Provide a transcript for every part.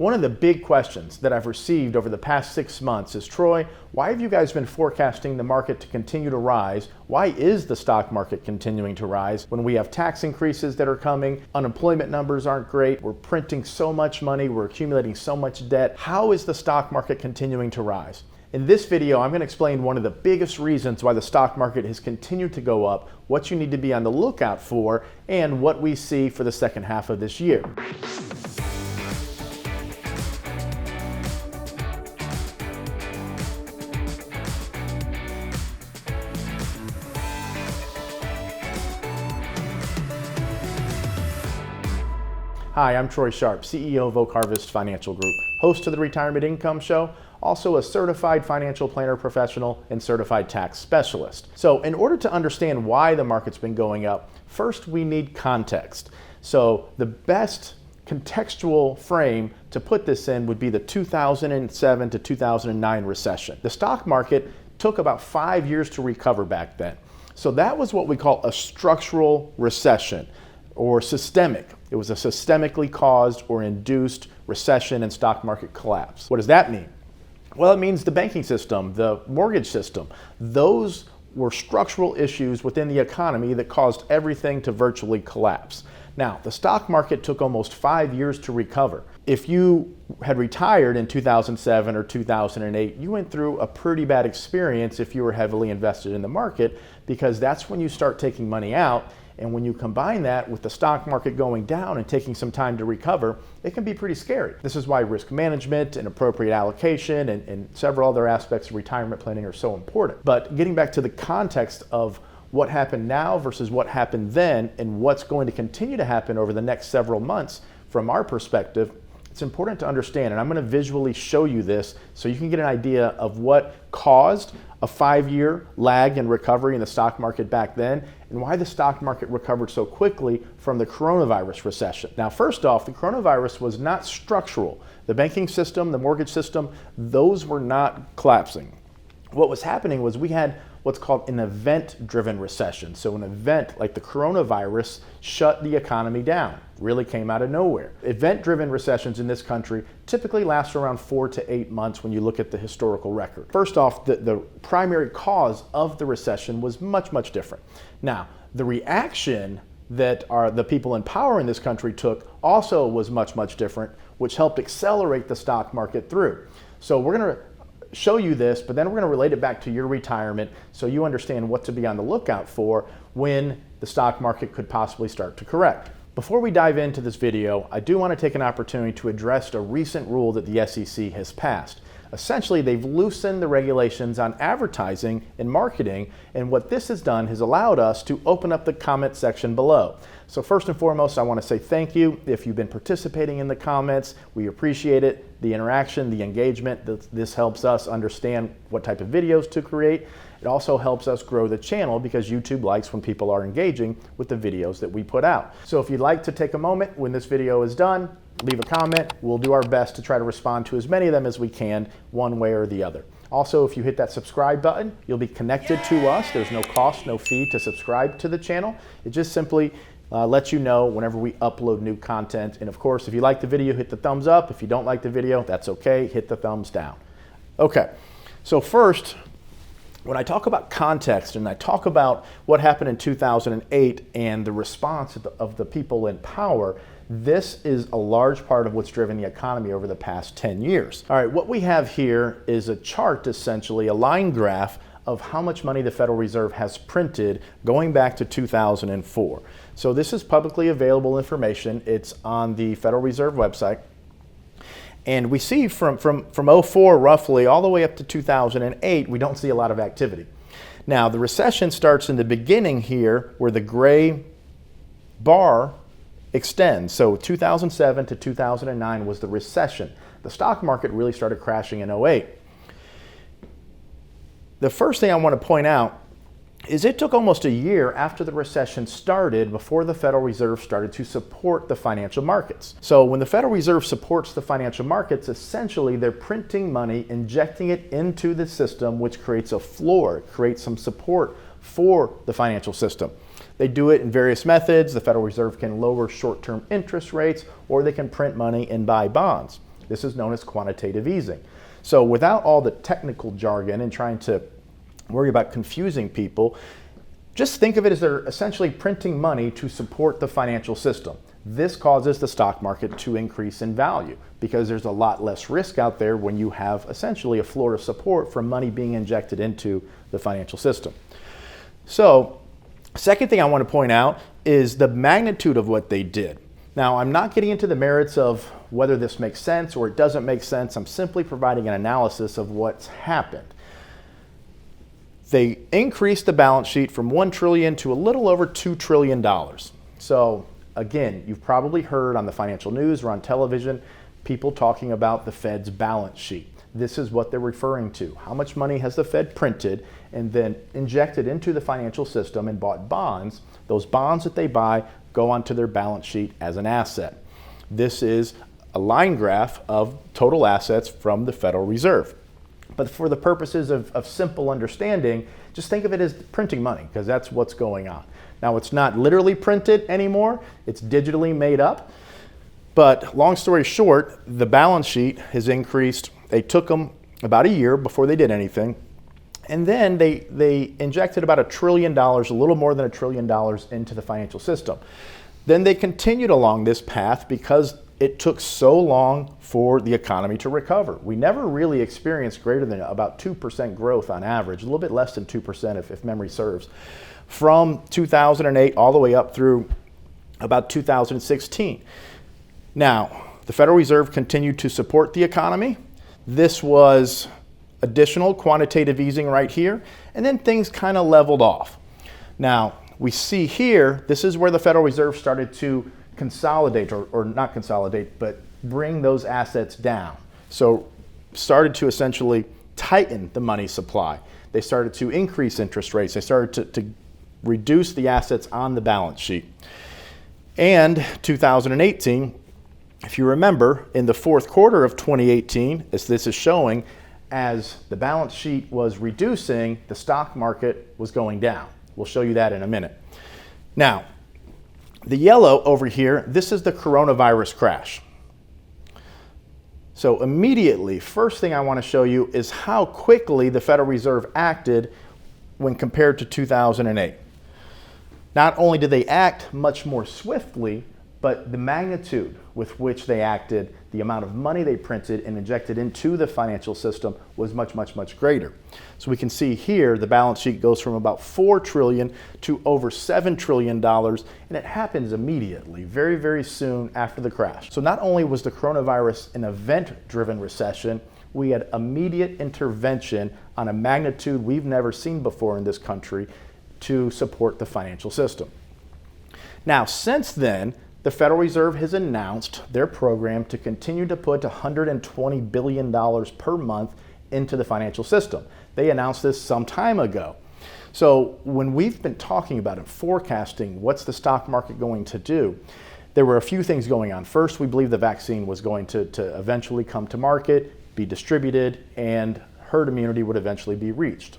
One of the big questions that I've received over the past 6 months is, Troy, why have you guys been forecasting the market to continue to rise? Why is the stock market continuing to rise when we have tax increases that are coming, unemployment numbers aren't great, we're printing so much money, we're accumulating so much debt? How is the stock market continuing to rise? In this video, I'm going to explain one of the biggest reasons why the stock market has continued to go up, what you need to be on the lookout for, and what we see for the second half of this year. Hi, I'm Troy Sharpe, CEO of Oak Harvest Financial Group, host of the Retirement Income Show, also a certified financial planner professional and certified tax specialist. So in order to understand why the market's been going up, first we need context. So the best contextual frame to put this in would be the 2007 to 2009 recession. The stock market took about 5 years to recover back then. So that was what we call a structural recession or systemic. It was a systemically caused or induced recession and stock market collapse. What does that mean? Well, it means the banking system, the mortgage system, those were structural issues within the economy that caused everything to virtually collapse. Now, the stock market took almost 5 years to recover. If you had retired in 2007 or 2008, you went through a pretty bad experience if you were heavily invested in the market, because that's when you start taking money out. And when you combine that with the stock market going down and taking some time to recover, it can be pretty scary. This is why risk management and appropriate allocation and several other aspects of retirement planning are so important. But getting back to the context of what happened now versus what happened then and what's going to continue to happen over the next several months from our perspective, it's important to understand, and I'm going to visually show you this so you can get an idea of what caused a 5-year lag in recovery in the stock market back then and why the stock market recovered so quickly from the coronavirus recession. Now, first off, the coronavirus was not structural. The banking system, the mortgage system, those were not collapsing. What was happening was we had what's called an event-driven recession. So an event like the coronavirus shut the economy down, really came out of nowhere. Event-driven recessions in this country typically last around 4 to 8 months when you look at the historical record. First off, the primary cause of the recession was much different. Now, the reaction that the people in power in this country took also was much different, which helped accelerate the stock market through. So we're going to show you this, but then we're going to relate it back to your retirement so you understand what to be on the lookout for when the stock market could possibly start to correct. Before we dive into this video, I do want to take an opportunity to address a recent rule that the SEC has passed. Essentially, they've loosened the regulations on advertising and marketing, and what this has done has allowed us to open up the comment section below. So first and foremost, I want to say thank you if you've been participating in the comments. We appreciate it, the interaction, the engagement. This helps us understand what type of videos to create. It also helps us grow the channel because YouTube likes when people are engaging with the videos that we put out. So if you'd like to take a moment when this video is done, leave a comment. We'll do our best to try to respond to as many of them as we can, one way or the other. Also, if you hit that subscribe button, you'll be connected to us. There's no cost, no fee to subscribe to the channel. It just simply lets you know whenever we upload new content. And of course, if you like the video, hit the thumbs up. If you don't like the video, that's okay. Hit the thumbs down. Okay, so first, when I talk about context and I talk about what happened in 2008 and the response of the people in power, this is a large part of what's driven the economy over the past 10 years. All right, what we have here is a chart, essentially a line graph of how much money the Federal Reserve has printed going back to 2004. So this is publicly available information. It's on the Federal Reserve website. And we see from 04 roughly all the way up to 2008, we don't see a lot of activity. Now, the recession starts in the beginning here where the gray bar extends. So 2007 to 2009 was the recession. The stock market really started crashing in 08. The first thing I want to point out is it took almost a year after the recession started before the Federal Reserve started to support the financial markets. So when the Federal Reserve supports the financial markets, essentially they're printing money, injecting it into the system, which creates a floor, creates some support for the financial system. They do it in various methods. The Federal Reserve can lower short-term interest rates, or they can print money and buy bonds. This is known as quantitative easing. So without all the technical jargon and trying to worry about confusing people, just think of it as they're essentially printing money to support the financial system. This causes the stock market to increase in value because there's a lot less risk out there when you have essentially a floor of support from money being injected into the financial system. So, second thing I want to point out is the magnitude of what they did. Now, I'm not getting into the merits of whether this makes sense or it doesn't make sense. I'm simply providing an analysis of what's happened. They increased the balance sheet from $1 trillion to a little over $2 trillion. So again, you've probably heard on the financial news or on television, people talking about the Fed's balance sheet. This is what they're referring to. How much money has the Fed printed and then injected into the financial system and bought bonds? Those bonds that they buy go onto their balance sheet as an asset. This is a line graph of total assets from the Federal Reserve. But for the purposes of simple understanding, just think of it as printing money, because that's what's going on. Now, it's not literally printed anymore. It's digitally made up. But long story short, the balance sheet has increased. They took them about a year before they did anything. And then they injected about $1 trillion, a little more than $1 trillion into the financial system. Then they continued along this path because it took so long for the economy to recover. We never really experienced greater than about 2% growth on average, a little bit less than 2% if memory serves, from 2008 all the way up through about 2016. Now, the Federal Reserve continued to support the economy. This was additional quantitative easing right here, and then things kind of leveled off. Now, we see here, this is where the Federal Reserve started to consolidate, or not consolidate, but bring those assets down. So started to essentially tighten the money supply. They started to increase interest rates. They started to reduce the assets on the balance sheet. And 2018, if you remember, in the fourth quarter of 2018, as this is showing, as the balance sheet was reducing, the stock market was going down. We'll show you that in a minute. Now, the yellow over here, this is the coronavirus crash. So immediately, first thing I want to show you is how quickly the Federal Reserve acted when compared to 2008. Not only did they act much more swiftly, but the magnitude with which they acted, the amount of money they printed and injected into the financial system was much, much, much greater. So we can see here the balance sheet goes from about $4 trillion to over $7 trillion, and it happens immediately, very, very soon after the crash. So not only was the coronavirus an event-driven recession, we had immediate intervention on a magnitude we've never seen before in this country to support the financial system. Now, since then, the Federal Reserve has announced their program to continue to put $120 billion per month into the financial system. They announced this some time ago. So when we've been talking about and forecasting what's the stock market going to do, there were a few things going on. First, we believe the vaccine was going to eventually come to market, be distributed, and herd immunity would eventually be reached.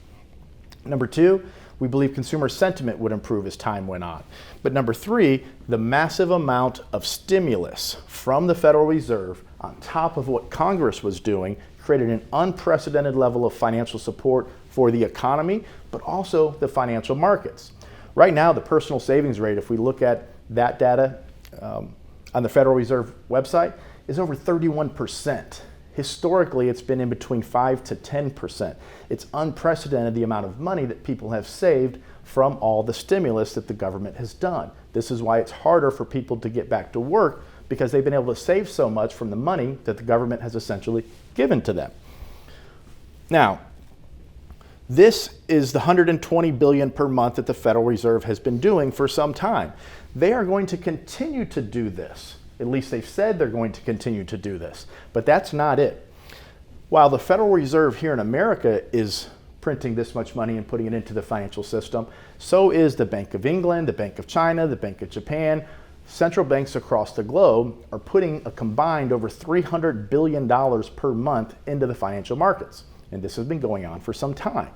Number two, we believe consumer sentiment would improve as time went on. But number three, the massive amount of stimulus from the Federal Reserve on top of what Congress was doing created an unprecedented level of financial support for the economy, but also the financial markets. Right now, the personal savings rate, if we look at that data on the Federal Reserve website, is over 31%. Historically, it's been in between 5 to 10%. It's unprecedented the amount of money that people have saved from all the stimulus that the government has done. This is why it's harder for people to get back to work, because they've been able to save so much from the money that the government has essentially given to them. Now, this is the $120 billion per month that the Federal Reserve has been doing for some time. They are going to continue to do this. At least they've said they're going to continue to do this. But that's not it. While the Federal Reserve here in America is printing this much money and putting it into the financial system, so is the Bank of England, the Bank of China, the Bank of Japan. Central banks across the globe are putting a combined over $300 billion per month into the financial markets. And this has been going on for some time.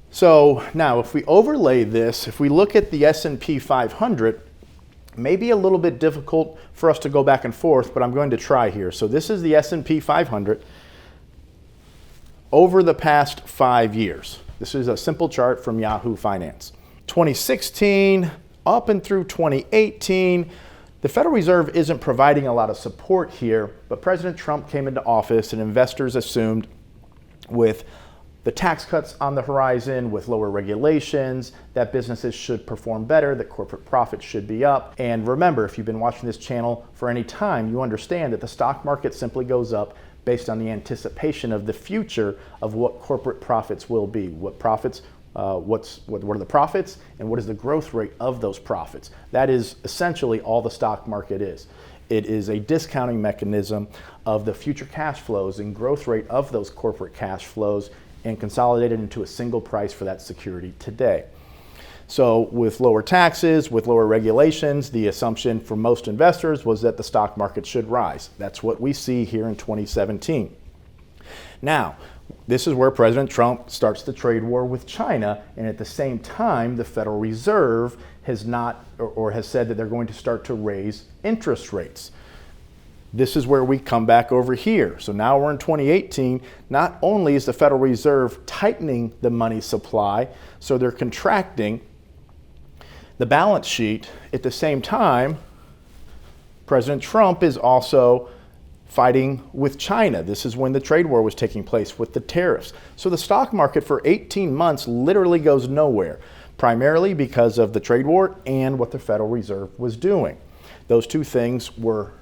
So now if we overlay this, if we look at the S&P 500, Maybe a little bit difficult for us to go back and forth, but I'm going to try here. So this is the S&P 500 over the past 5 years. This is a simple chart from Yahoo Finance. 2016 up and through 2018, the Federal Reserve isn't providing a lot of support here, but President Trump came into office and investors assumed with the tax cuts on the horizon, with lower regulations, that businesses should perform better, that corporate profits should be up. And remember, if you've been watching this channel for any time, you understand that the stock market simply goes up based on the anticipation of the future of what corporate profits will be. What are the profits, and what is the growth rate of those profits? That is essentially all the stock market is. It is a discounting mechanism of the future cash flows and growth rate of those corporate cash flows and consolidated into a single price for that security today. So with lower taxes, with lower regulations, the assumption for most investors was that the stock market should rise. That's what we see here in 2017. Now, this is where President Trump starts the trade war with China, and at the same time, the Federal Reserve has not or has said that they're going to start to raise interest rates. This is where we come back over here. So now we're in 2018. Not only is the Federal Reserve tightening the money supply, so they're contracting the balance sheet, at the same time, President Trump is also fighting with China. This is when the trade war was taking place with the tariffs. So the stock market for 18 months literally goes nowhere, primarily because of the trade war and what the Federal Reserve was doing. Those two things were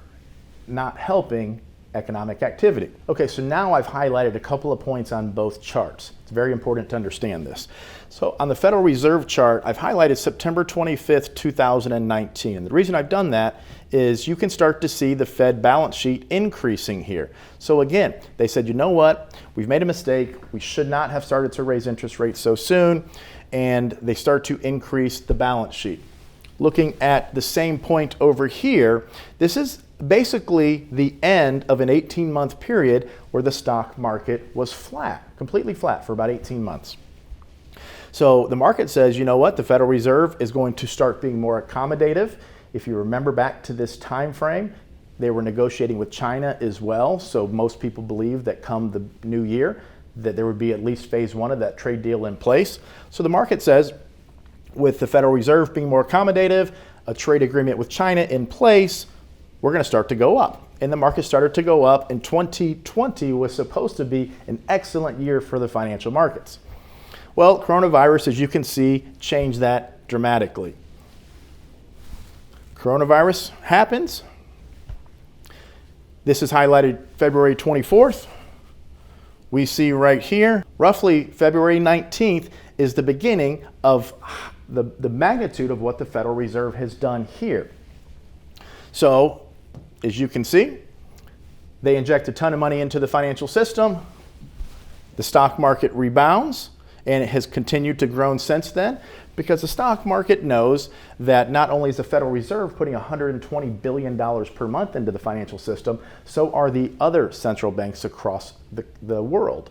not helping economic activity. Okay, so now I've highlighted a couple of points on both charts. It's very important to understand this. So on the Federal Reserve chart, I've highlighted September 25th, 2019. And the reason I've done that is you can start to see the Fed balance sheet increasing here. So again, they said, you know what? We've made a mistake. We should not have started to raise interest rates so soon. And they start to increase the balance sheet. Looking at the same point over here, this is basically the end of an 18-month period where the stock market was flat, completely flat for about 18 months. So the market says, you know what, the Federal Reserve is going to start being more accommodative. If you remember back to this time frame, they were negotiating with China as well. So most people believe that come the new year, that there would be at least phase one of that trade deal in place. So the market says, with the Federal Reserve being more accommodative, a trade agreement with China in place, we're going to start to go up. And the market started to go up, and 2020 was supposed to be an excellent year for the financial markets. Well, coronavirus, as you can see, changed that dramatically. Coronavirus happens. This is highlighted February 24th. We see right here, roughly February 19th is the beginning of the magnitude of what the Federal Reserve has done here. So, as you can see, they inject a ton of money into the financial system. The stock market rebounds, and it has continued to grow since then because the stock market knows that not only is the Federal Reserve putting $120 billion per month into the financial system, so are the other central banks across the world.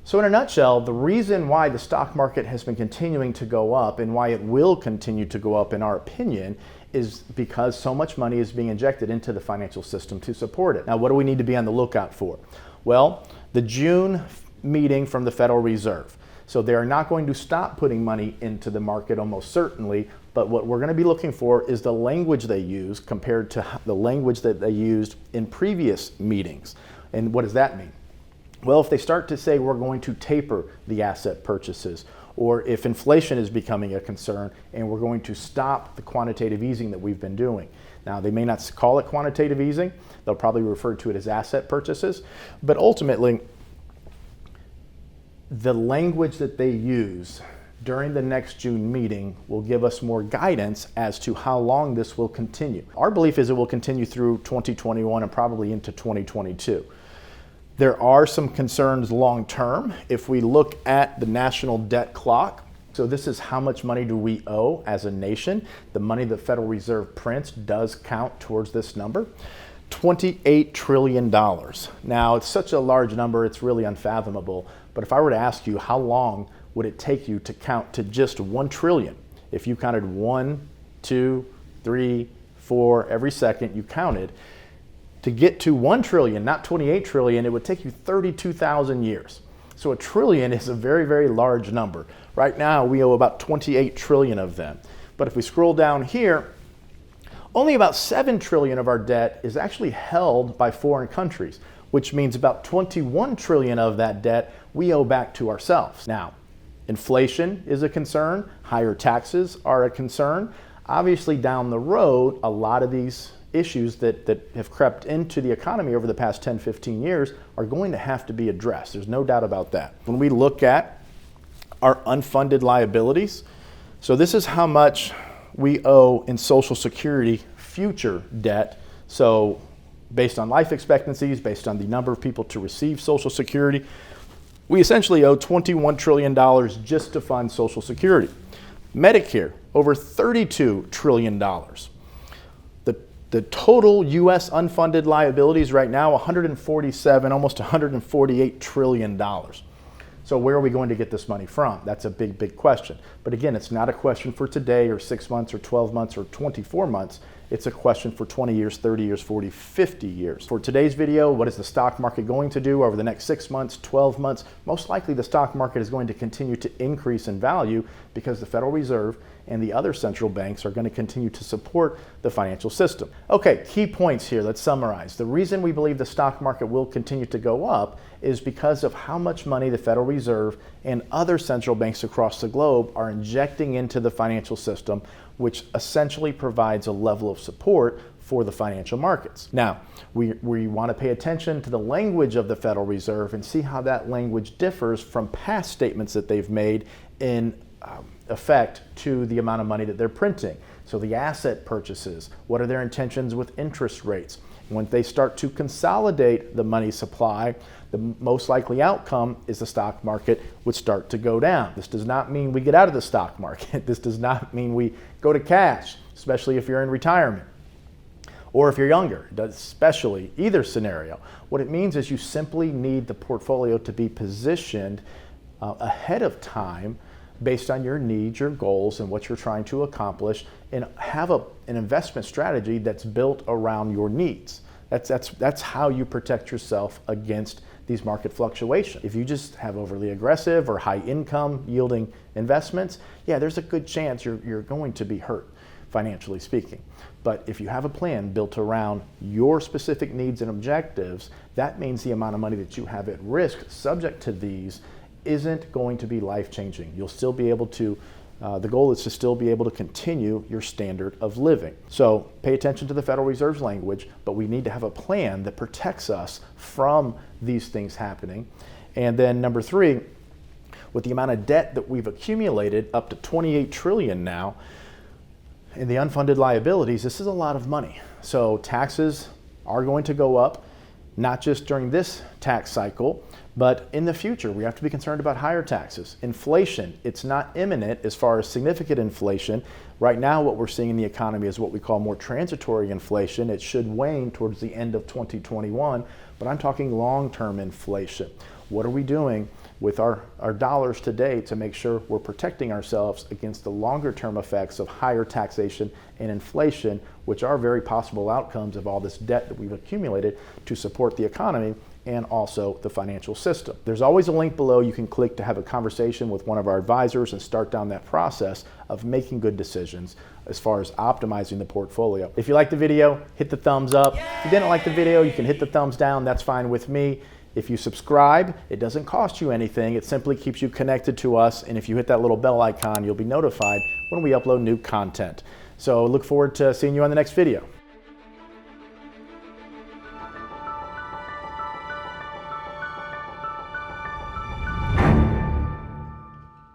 So in a nutshell, the reason why the stock market has been continuing to go up and why it will continue to go up, in our opinion, is because so much money is being injected into the financial system to support it. Now, what do we need to be on the lookout for? Well, the June meeting from the Federal Reserve. So they are not going to stop putting money into the market almost certainly, but what we're going to be looking for is the language they use compared to the language that they used in previous meetings. And what does that mean? Well, if they start to say we're going to taper the asset purchases, or if inflation is becoming a concern and we're going to stop the quantitative easing that we've been doing. Now, they may not call it quantitative easing, they'll probably refer to it as asset purchases, but ultimately, the language that they use during the next June meeting will give us more guidance as to how long this will continue. Our belief is it will continue through 2021 and probably into 2022. There are some concerns long term. If we look at the national debt clock, so this is how much money do we owe as a nation. The money the Federal Reserve prints does count towards this number. $28 trillion. Now, it's such a large number, it's really unfathomable. But if I were to ask you, how long would it take you to count to just 1 trillion? If you counted 1, 2, 3, for every second you counted. To get to 1 trillion, not 28 trillion, it would take you 32,000 years. So a trillion is a very, very large number. Right now, we owe about 28 trillion of them. But if we scroll down here, only about 7 trillion of our debt is actually held by foreign countries, which means about 21 trillion of that debt we owe back to ourselves. Now, inflation is a concern, higher taxes are a concern. Obviously, down the road, a lot of these issues that have crept into the economy over the past 10, 15 years are going to have to be addressed. There's no doubt about that. When we look at our unfunded liabilities, so this is how much we owe in Social Security future debt. So based on life expectancies, based on the number of people to receive Social Security, we essentially owe $21 trillion just to fund Social Security. Medicare, over $32 trillion. The total U.S. unfunded liabilities right now, 147, almost $148 trillion. So where are we going to get this money from? That's a big, big question. But again, it's not a question for today or 6 months or 12 months or 24 months. It's a question for 20 years, 30 years, 40, 50 years. For today's video, what is the stock market going to do over the next 6 months, 12 months? Most likely the stock market is going to continue to increase in value because the Federal Reserve and the other central banks are going to continue to support the financial system. Okay, key points here. Let's summarize. The reason we believe the stock market will continue to go up is because of how much money the Federal Reserve and other central banks across the globe are injecting into the financial system, which essentially provides a level of support for the financial markets. Now, we want to pay attention to the language of the Federal Reserve and see how that language differs from past statements that they've made in effect to the amount of money that they're printing. So the asset purchases, what are their intentions with interest rates? When they start to consolidate the money supply, the most likely outcome is the stock market would start to go down. This does not mean we get out of the stock market. This does not mean we go to cash, especially if you're in retirement or if you're younger, especially either scenario. What it means is you simply need the portfolio to be positioned ahead of time based on your needs, your goals, and what you're trying to accomplish, and have an investment strategy that's built around your needs. That's how you protect yourself against these market fluctuations. If you just have overly aggressive or high income yielding investments, yeah, there's a good chance you're going to be hurt, financially speaking. But if you have a plan built around your specific needs and objectives, that means the amount of money that you have at risk subject to these isn't going to be life-changing. You'll still be able to, the goal is to still be able to continue your standard of living. So pay attention to the Federal Reserve's language, but we need to have a plan that protects us from these things happening. And then number 3, with the amount of debt that we've accumulated, up to 28 trillion now, in the unfunded liabilities, this is a lot of money. So taxes are going to go up, not just during this tax cycle, but in the future, we have to be concerned about higher taxes. Inflation, it's not imminent as far as significant inflation. Right now, what we're seeing in the economy is what we call more transitory inflation. It should wane towards the end of 2021, but I'm talking long-term inflation. What are we doing with our dollars today to make sure we're protecting ourselves against the longer-term effects of higher taxation and inflation, which are very possible outcomes of all this debt that we've accumulated to support the economy and also the financial system. There's always a link below you can click to have a conversation with one of our advisors and start down that process of making good decisions as far as optimizing the portfolio. If you liked the video, hit the thumbs up. If you didn't like the video, you can hit the thumbs down. That's fine with me. If you subscribe, it doesn't cost you anything. It simply keeps you connected to us. And if you hit that little bell icon, you'll be notified when we upload new content. So look forward to seeing you on the next video.